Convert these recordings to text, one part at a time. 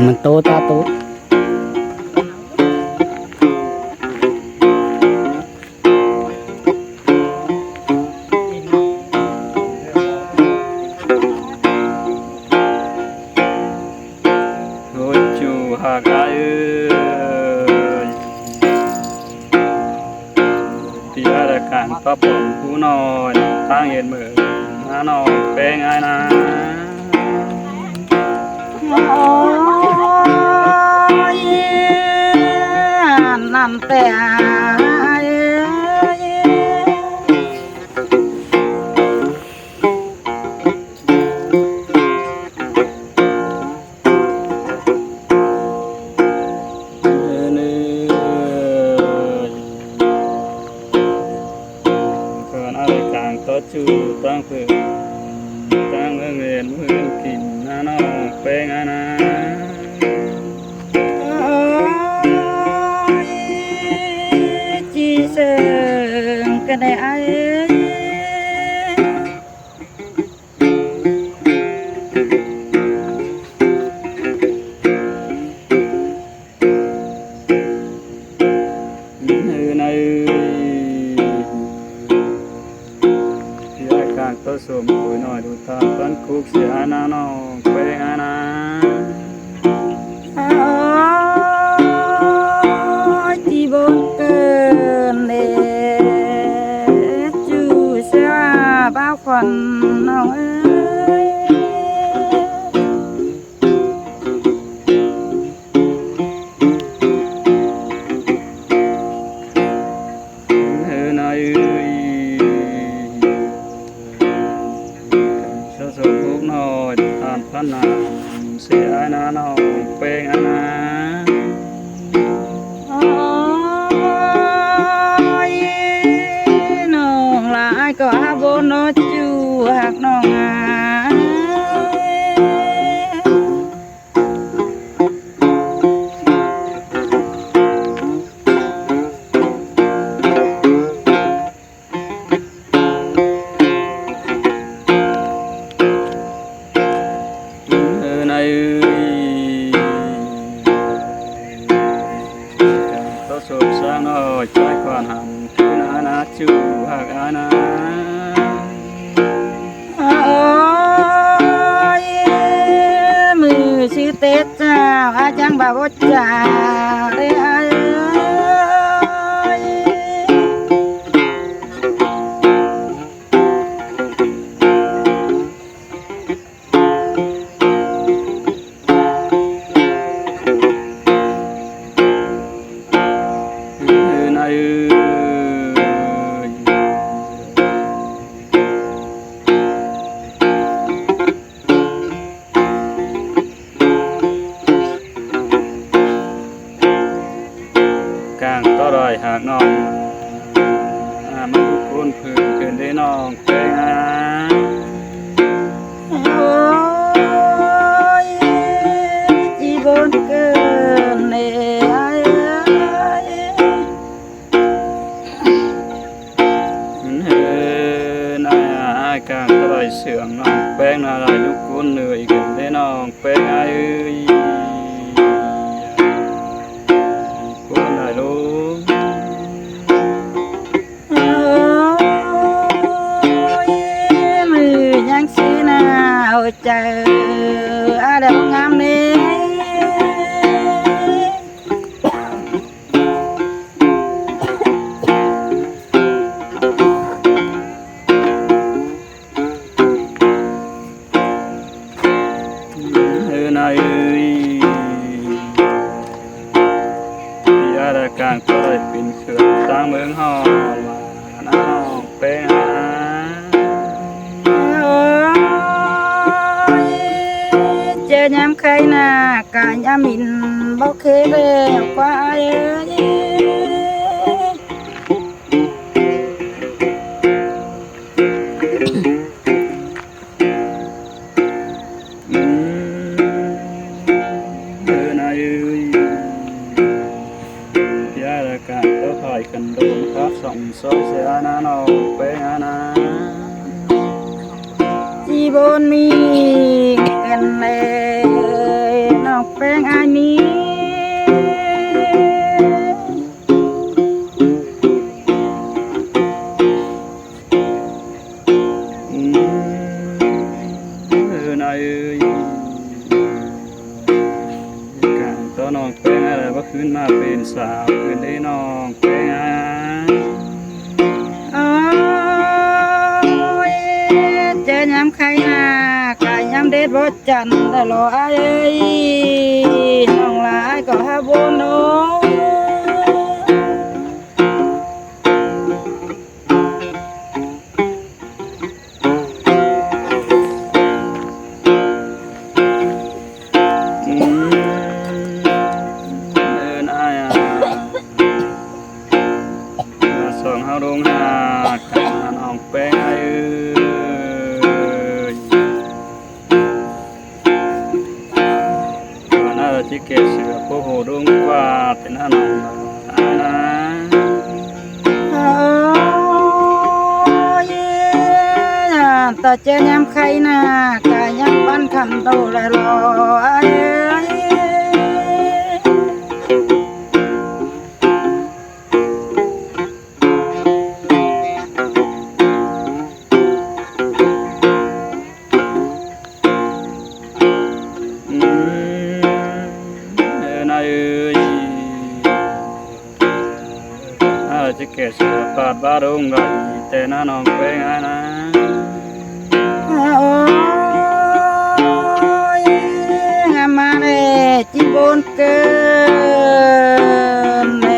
มันโตตาโตโอ้ยจูหากาที่อาการปรับผมผู้นอนตั้งเย็นมือน้านอนเป็นไงนะนั่นแต่ก็จูตั้งเพื่อตั้งเงินเพื่อนกินน้าน้องเป็นไงนะจีเสงก็ได้ตัวสมคุยหน่อยดูตาต้นคุกเสียน้าน้องเป็นไงนะจีบนเกินเดจูเสียบ้าควันน้องสมคุกหน่อยตามพันนาเสียน้าน้องเป็นไงนะน้องหลายก็อาบนจูหักน้องตัวสมสร้างหน่อยใจกว่าหันคือนาจูหักอานามือชื่อเต็ดเจ้าอาจังบ่าวจ่าเอ้กลางต่อรอยหากน้องมันทุกคนเพื่อนเกินได้น้องเป็นไงจีบนเกินเอ้นายกลางต่อรอยเสื่อมน้องแป้งนาลายลูกคนเหนื่อยเกินได้น้องเป็นไงเจออาเดงงามนี้นายที่อาราการก็ได้เป็นเขื่อนตั้งเมืองหอว่าน้องเป็นยามใครน่ะกายามินบ่เคยเร็วกว่านายที่อาราการก็ถอยกันโดนครับส่งซอยเสียน้าน้องเป็นนะ จีบนมีกันเลยน้ องแป้งอายมีนายการต่อน้องแป้งอะไรว่าคืนมาเป็นสาวคืนได้น้องแป้งโอ้ยเจอย้ำใครนากายย้ำเด็ดบ่จันแต่รออายเอ้ยน้องหลายก็หาบ่น้องส่งเฮาลงหากันน้องแป้งเอ้ยก่อนหน้าที่เกศเสือโคโหดงกว่าเป็นหน้าน้องนะ โอ้ยต่อเจอย้ำใครนากายย้ำปั้นคำโตและรออายเอ้ยนายจะเกศปาดบารงไงแต่น้าน้องเป็นไงนะโอ้ยงามมาเลยจิบนเกินเล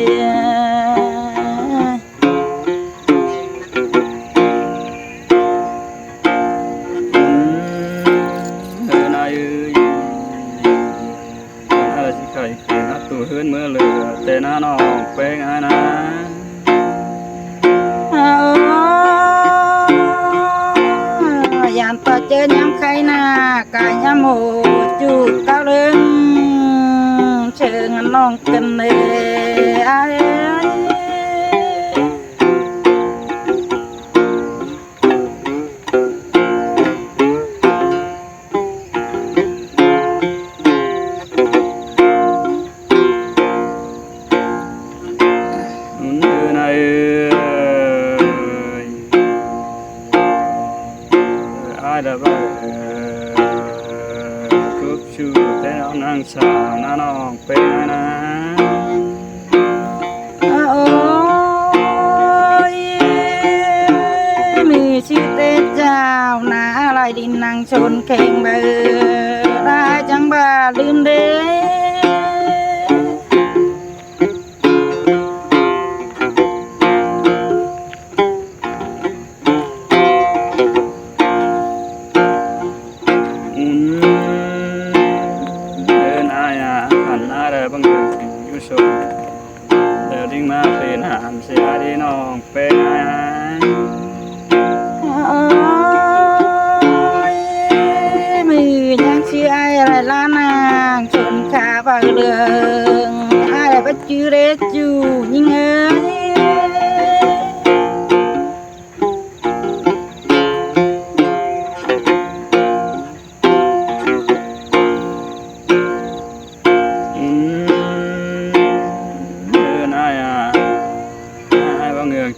ยนายจะใครเป็นนักตัวเฮือนเมื่อเหลือแต่น้าน้องเป็นไงนะยามต่อเจอยามใครหน้ากายยามโหจูบเก้าเริงเชิงน้องกันเลยนายอาดาบกุบชูแต่เอานางสาวน้าน้องเป็นไงนะโอ้ยมีชื่อเต้เจ้านาลายดินนางชนเข่งเบอร์ได้จังบ้าลืมเด้บางเรื่องอยู่ชมเดี๋ยวดิ้งมาเป็นหามเสียดีน้องเป็นไงมือยังชื่ออะไรล้านางชนขาบางเรื่องอะไรปัจจุเรจูยิงเอ้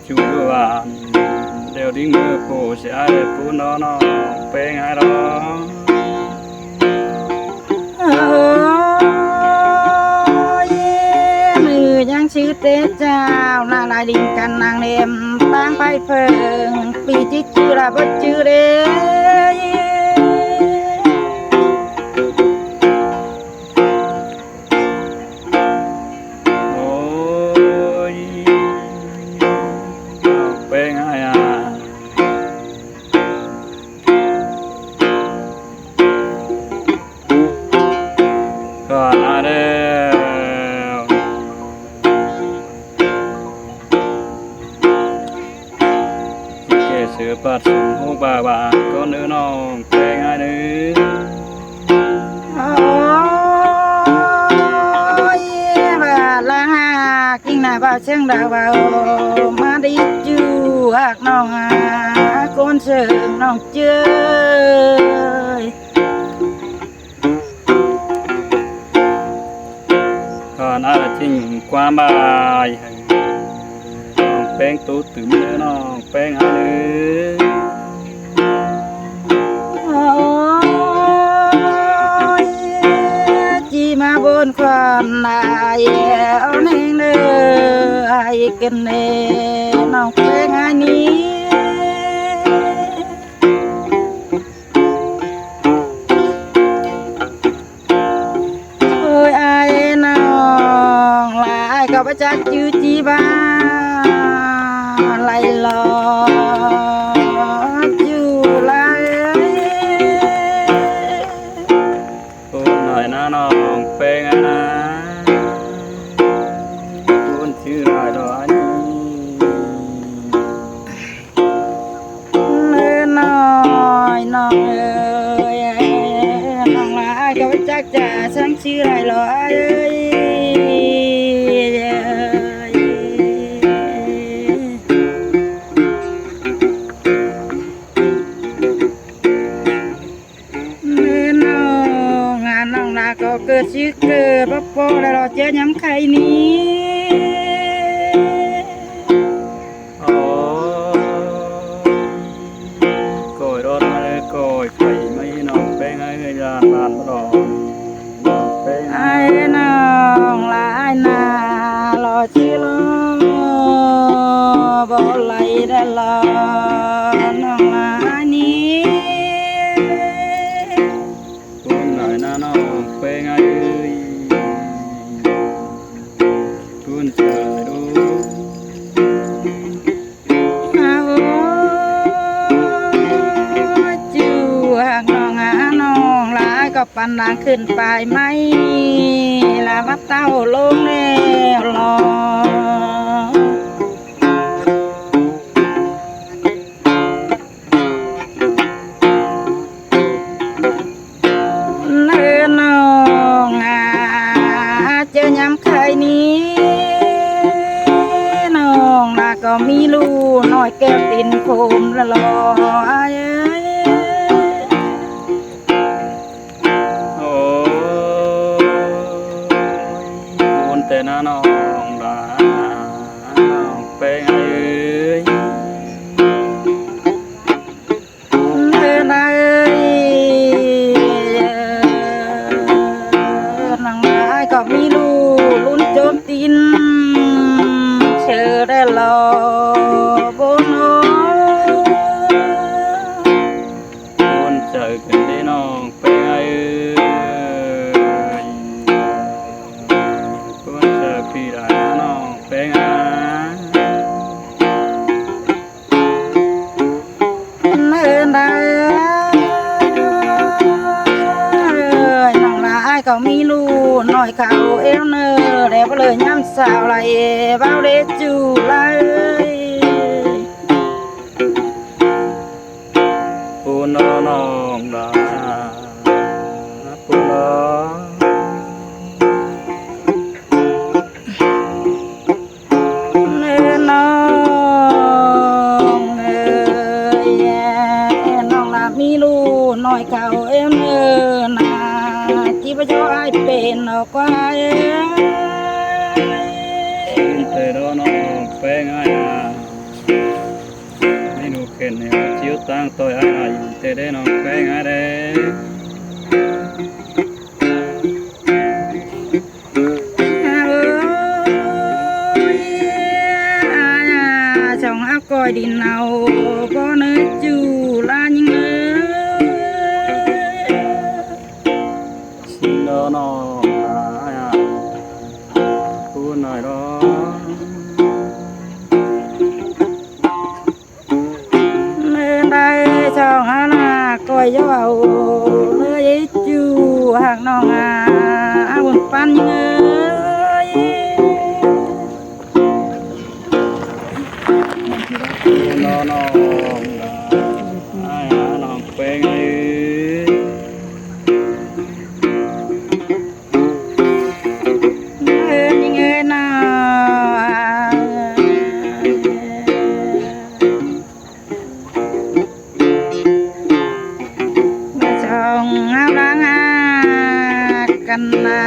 จูว่าเดี๋ยวดิ้งมือโผล่เสียเลยปูน้องเป็นไงล่ะมือยังชื่อเต้เจ้านาลายดินกันนางเลียมตั้งไปเพิงปีจิจือระบจือเด้ก่อนอาเดียวเกศเสือปัดสมหูบาบาก็เนื้อน้องเป็นไงเนื้อบ่าละหากิ่งหน้าบ่าเชียงดาวบ่ามาดิจูหักน้องคนเชิงน้องเจอ ชิงความบายให้น้องแป้งตูตื่นเนื้อน้องแป้งอันเอ้ย โอ้ยจีมาบนความนายเอาเน่งเด้อไอ้กันเน่น้องเพลงอันนี้โอ้ยไอ้น้องลายก็ประจักษ์จือจีบ้าไล่ลอจูไล่ พูดหน่อยนะน้องแป้งอันนะพูดชื่อหน่อยดอกอันนี้ เนื้อน้อยน้องเอ้ยน้องลายก็ไม่จักจะช่างชื่ออะไรหรอเอ้ยเนื้อน้องงานน้องลาก็เกิดชื่อเกิดพ่อพ่อแล้วเราเจอย้ำใครนี้ โอ้โกยรถมาเลยโกยไข่ไม่น้องแป้งไอ้เงยยานบานมาหรอกน้องแป้ง ไอ้น้องลายนารอชิลบ่ไหลได้ลอน้องลายนี้ พูดหน่อยนะน้องแป้งไอ้เอ้ยพูดเจอดู อาโอ้จูหากน้องน้องลายก็ปันนางขึ้นไปไหมลามาเต้าลงแล้วรอ เนื้อน้องเจอย้ำใครนี้น้องน่ะก็มีลูกน้อยแก้วตินโคมละลอยเอ้ย โอ้พูดแต่นะน้องดาน้องแป้งไอ้เอ้ย เนื้อนาเอ้ยนางร้ายก็มีลูกลุ้นโจมตีนเชื่อได้รอบนโอ พูดเจอกันได้น้องแป้งไอ้เอ้ยพูดเจอพี่ได้นะน้องแป้งไอ้ เนื้อนาน้องลายก็มีลูกน้อยเขาเอวเนื้อแล้วก็เลยย้ำสาวไรเบ้าเดจูไร ปูนอน้องดาปูนอ เนื้อน้องเอ้ยน้องลามีลูกน้อยเขาเอวเนื้อนาที่พระเจ้าไอเป็นออกว่าเอ้ย เตะดอน้องแป้งไอ้ไม่ดูเข็นเนี่ยชิวตั้งตัวไอ้เตะได้น้องแป้งไอ้เด้ช่องอัพก้อยดินเอาบ่เนื้อจูลายิงเอ้ย ชิงดอน้องไอ้ปูนหน่อยดอ เนื้อได้ช่องอาณาก้อยเย้าเนื้อจูหากน้องบุญปันยิงเอ้ย ปูนอน้องดาไอ้น้องแป้งไอ้ เนื้อยิงเอ้ยน้าช่องอาลังกันนา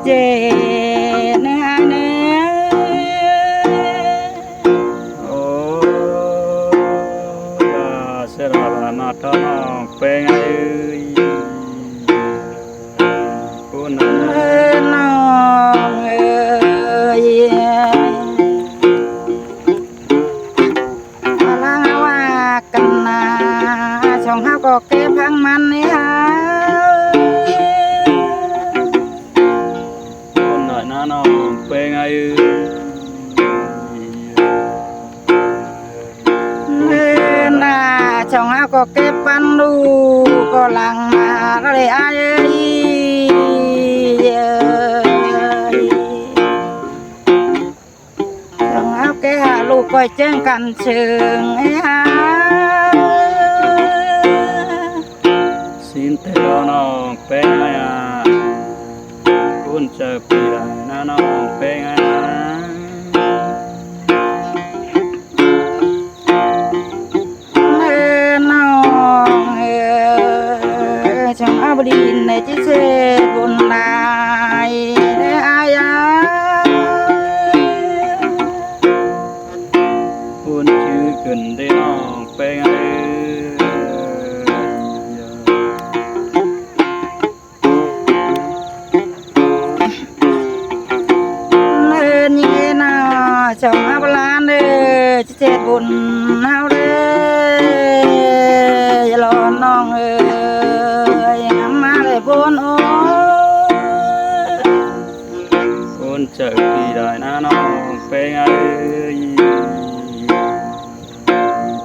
เจเนื้อเนื้อ โอ้ยาเสราบานาทน้องเป็นไงผู้นั้น น้องเอ้ยมาลาว่ากันนาช่องเฮาก็เก็บพังมันนี่ฮะ คนหน่อยนะน้องเป็นไง เดินหน้าช่องเฮาก็เก็บปันดูก็หลังมาก็เลยอายเอ้ยช่องเฮาแกหาลูกก็แจ้งกันเชิงไอ้ฮะ สินเตลน้องเป็นไงคุณจะปีได้นะน้องเป็นไง น้องช่างอาบดินในจิเสบุญนายได้อายา คุณชื่อขึ้นได้น้องเป็นไง เนินยังไงนาช่างอาบลานเด้อจิเสบุญเฮาเด้ออย่ารอน้องเอ้ยมาเลยบุญโอ้ คุณจะปีได้นะน้องเป็นไง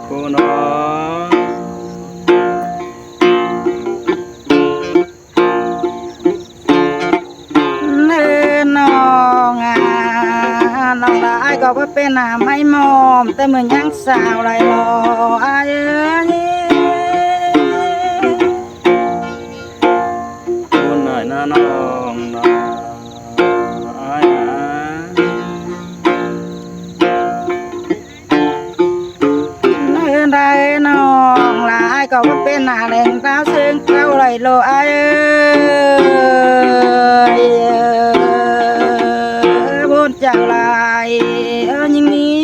ผู้น้อง เนินน้องน้องละอายก็บ่เป็นหน้าไม่มอมแต่เหมือนยังสาวไรรออายเอ้ย คุณหน่อยนะน้องนะอ้ายนะ เนินได้น้องละอายก็บ่เป็นหน้าแหล่งดาวเชิงเก้าไรรออายเอ้ยบนจากลายยังนี้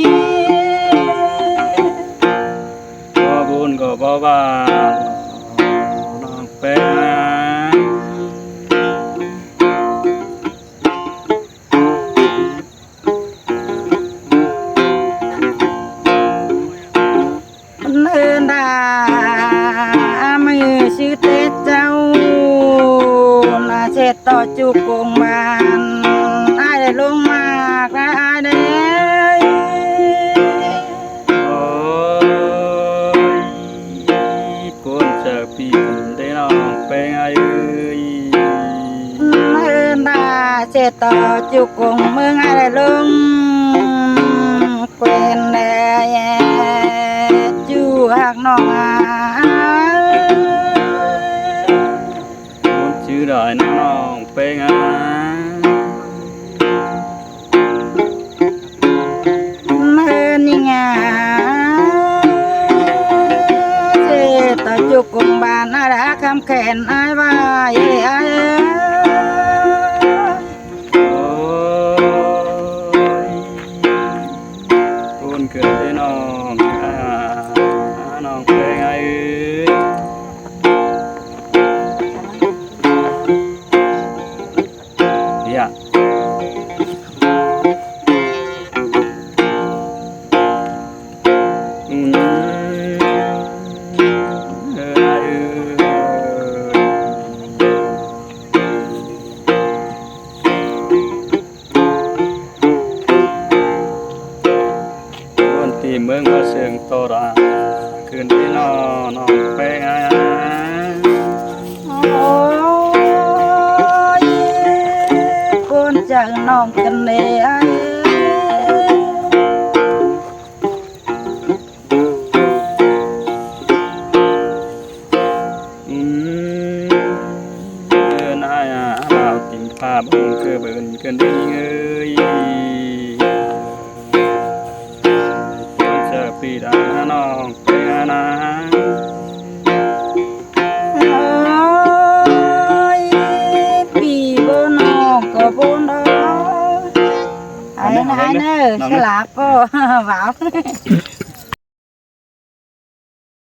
บ่บุญก็บ่บาปน้องเป็นไง เนินดามือชื่อเตเจ้านาเช็ดต่อจุกกงบานอายได้ลงมากนะอายเด้ โอ้ยคุณจะปีขึ้นได้น้องเป็นไง เนินดาเช็ดต่อจุกกงเมืองอายได้ลงเกวนแดจูหักน้องอา คุณชื่อได้นะน้องเป็นไง เนินนี่งาเช็ดต่อจุกกงบานอาดาคำแขนอายว่าเอ้ยอายเอ้ย โอ้ยคุณเกิดได้น้องน้องเป็นไงอย่าอืมคนที่เมืองก็เสียงโตราคืนที่น้องเป็นไง โอ้ยคนจากน้องกันเลยภาพองค์คือเบิ่นเกินได้เงยคนเจอปีดาน้องเป็นนะ โอ้ยปีบ่น้องก็ นะไอ้เนอสลับก็หวาว